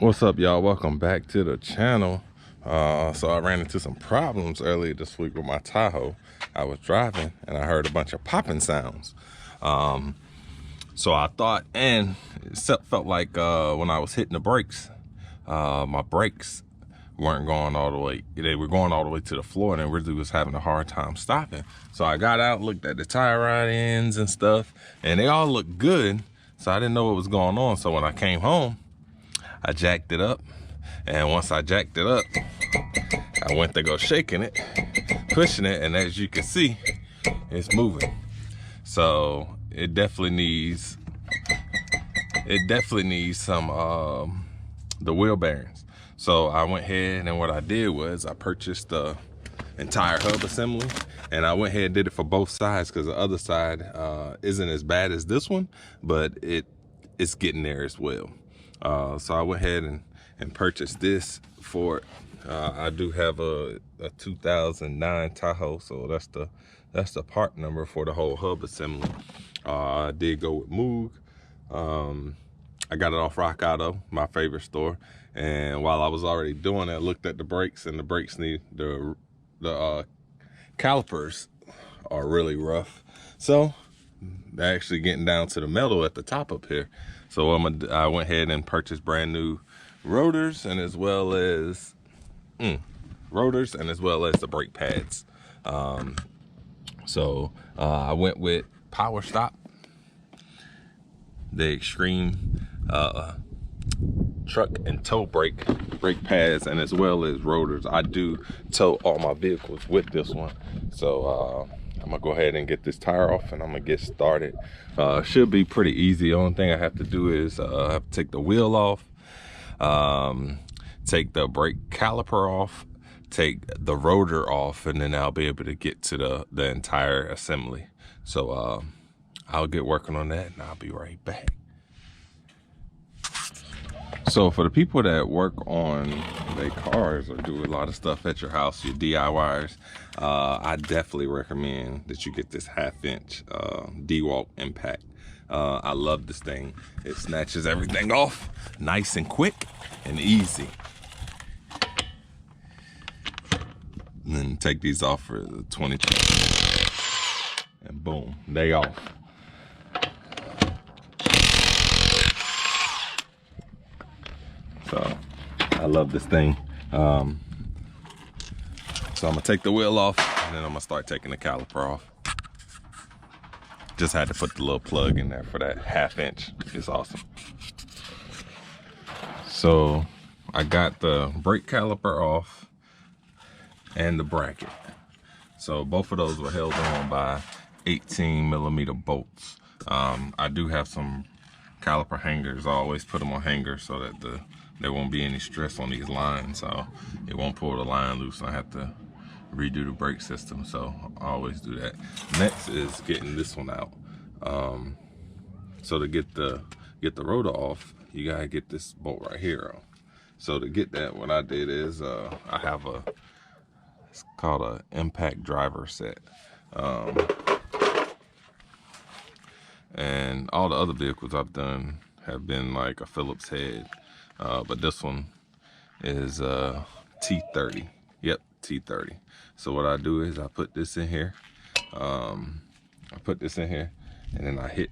What's up, y'all? Welcome back to the channel. So I ran into some problems earlier this week with my Tahoe. I was driving and I heard a bunch of popping sounds. So I thought, and it felt like when I was hitting the brakes, my brakes weren't going all the way. They were going all the way to the floor, and I really was having a hard time stopping. So I got out, looked at the tire rod ends and stuff, and they all looked good. So I didn't know what was going on. So when I came home, I jacked it up, and once I jacked it up, I went to go shaking it, pushing it, and as you can see, it's moving. So it definitely needs some the wheel bearings. So I went ahead, and what I did was I purchased the entire hub assembly, and I went ahead and did it for both sides because the other side isn't as bad as this one, but it's getting there as well. So I went ahead and purchased this for it. I do have a 2009 Tahoe, so that's the part number for the whole hub assembly. I did go with Moog. I got it off Rock Auto, my favorite store. And while I was already doing it, I looked at the brakes, and the brakes need the calipers are really rough. So they're actually getting down to the metal at the top up here. So I went ahead and purchased brand new rotors, and as well as the brake pads. So I went with Power Stop, the extreme truck and tow brake pads, and as well as rotors. I do tow all my vehicles with this one. So I'm gonna go ahead and get this tire off, and I'm gonna get started. Should be pretty easy. The only thing I have to do is I have to take the wheel off, take the brake caliper off, take the rotor off, and then I'll be able to get to the entire assembly. So I'll get working on that, and I'll be right back. So for the people that work on their cars or do a lot of stuff at your house, your DIYers, I definitely recommend that you get this 1/2" DeWalt impact. I love this thing. It snatches everything off nice and quick and easy. And then take these off for the 20, and boom, they off. So I love this thing. So I'm gonna take the wheel off, and then I'm gonna start taking the caliper off. Just had to put the little plug in there for that 1/2". It's awesome. So I got the brake caliper off and the bracket. So both of those were held on by 18mm bolts. I do have some caliper hangers. I always put them on hangers so that there won't be any stress on these lines, so it won't pull the line loose. I have to redo the brake system, so I always do that. Next is getting this one out. So to get the rotor off, you gotta get this bolt right here off. So to get that, what I did is I have it's called a impact driver set. And all the other vehicles I've done have been like a Phillips head. But this one is T30. Yep, T30. So what I do is I put this in here. And then I hit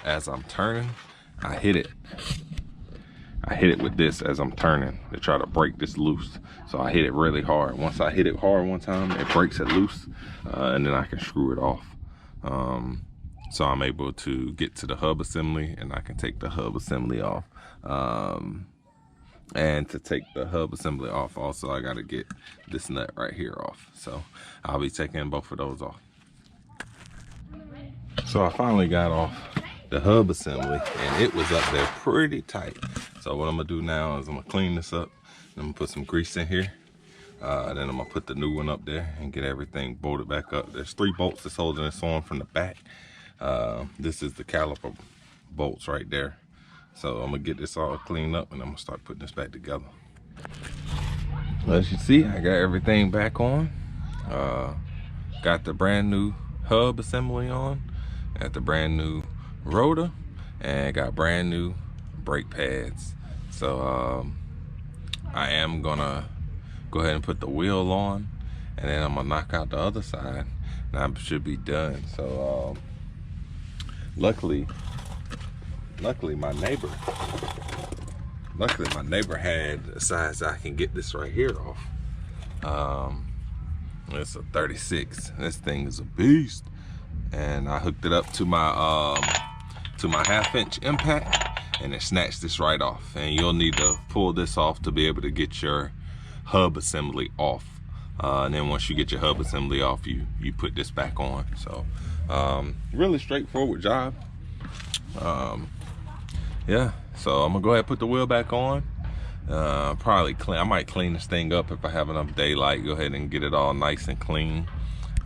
as I'm turning. I hit it with this as I'm turning to try to break this loose. So I hit it really hard. Once I hit it hard one time, it breaks it loose, and then I can screw it off. So I'm able to get to the hub assembly, and I can take the hub assembly off. And to take the hub assembly off, also I gotta get this nut right here off. So I'll be taking both of those off. So I finally got off the hub assembly, and it was up there pretty tight. So what I'm gonna do now is I'm gonna clean this up. I'm gonna put some grease in here. Then I'm gonna put the new one up there and get everything bolted back up. There's 3 bolts that's holding this on from the back. This is the caliper bolts right there. So I'm gonna get this all cleaned up, and I'm gonna start putting this back together. As you see, I got everything back on. Got the brand new hub assembly on. Got the brand new rotor, and got brand new brake pads. So I am gonna go ahead and put the wheel on, and then I'm gonna knock out the other side, and I should be done. So luckily my neighbor had a size I can get this right here off. It's a 36. This thing is a beast, and I hooked it up to my 1/2-inch impact, and it snatched this right off. And you'll need to pull this off to be able to get your hub assembly off. And then once you get your hub assembly off, you put this back on. So really straightforward job. Yeah, so I'm gonna go ahead and put the wheel back on. I might clean this thing up if I have enough daylight. Go ahead and get it all nice and clean.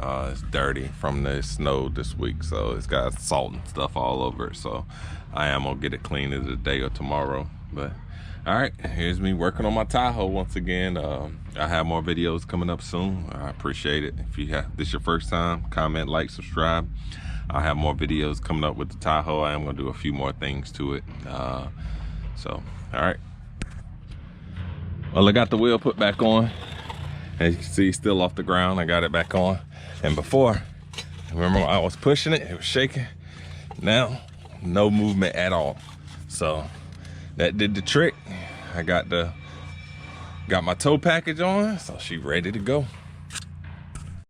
It's dirty from the snow this week, so it's got salt and stuff all over it. So I am gonna get it clean either today or tomorrow. But all right, here's me working on my Tahoe once again. I have more videos coming up soon. I appreciate it. If this your first time, comment, like, subscribe. I'll have more videos coming up with the Tahoe. I am gonna do a few more things to it. So all right. Well, I got the wheel put back on. As you can see, it's still off the ground. I got it back on. And before, remember I was pushing it, it was shaking. Now, no movement at all. So that did the trick. I got my tow package on, so she's ready to go.